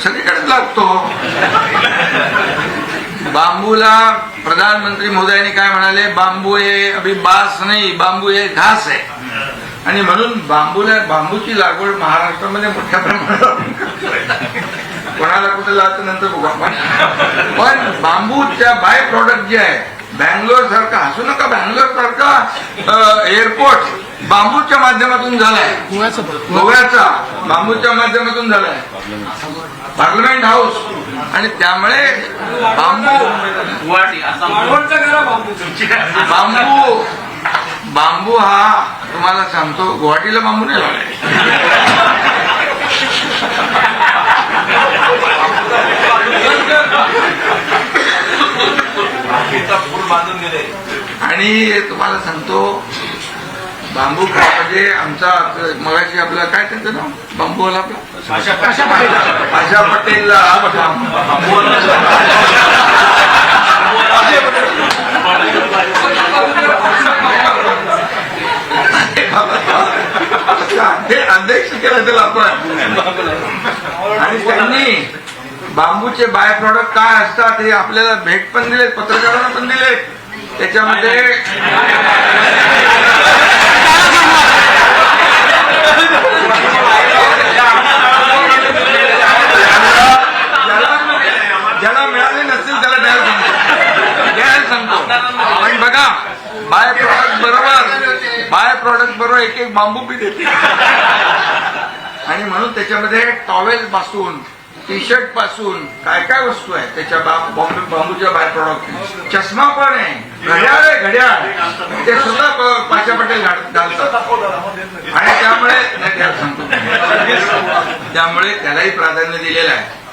सगळीकडे लागतो. बांबूला प्रधानमंत्री महोदयांनी काय म्हणाले, बांबू हे अभी बास नाही, बांबू हे घास आहे. आणि म्हणून बांबूची लागवड महाराष्ट्रामध्ये मोठ्या प्रमाणात कोणाला कुठे लागतं नंतर बघू आपण. पण बांबूच्या बाय प्रॉडक्ट जे आहे, बँगलोर सारखा, हसू नका, बँगलोर सारखा एअरपोर्ट बांबूच्या माध्यमातून झालाय, गोव्याचा बांबूच्या माध्यमातून झालाय, पार्लमेंट हाऊस. आणि त्यामुळे बांबू हा तुम्हाला सांगतो, गुवाहाटीला बांबू नाही लावलाय. आणि तुम्हाला सांगतो, बांबू काय म्हणजे आमचा मगाशी आपला काय त्यांचं नाव, बांबूला आशा पटेलला अध्यक्ष केलं त्याला आपण. आणि त्यांनी बांबूचे बाय प्रॉडक्ट काय असतात हे आपल्याला भेट पण दिलेत, पत्रकारांना पण दिलेत. त्याच्यामध्ये ज्याला मिळाले नसतील त्याला द्यायला सांगतो. पण बघा, बाय प्रॉडक्ट बरोबर एक एक बांबू बी देते. आणि म्हणून त्याच्यामध्ये टॉवेल पासून, टी शर्ट पासून काय काय वस्तू आहे त्याच्या बांबूच्या बाय प्रॉडक्ट. चष्मा पण आहे, घड्याळ आहे, घड्याळ ते सुद्धा आशा पटेल घालतात. आणि त्यामुळे त्यालाही प्राधान्य दिलेलं आहे.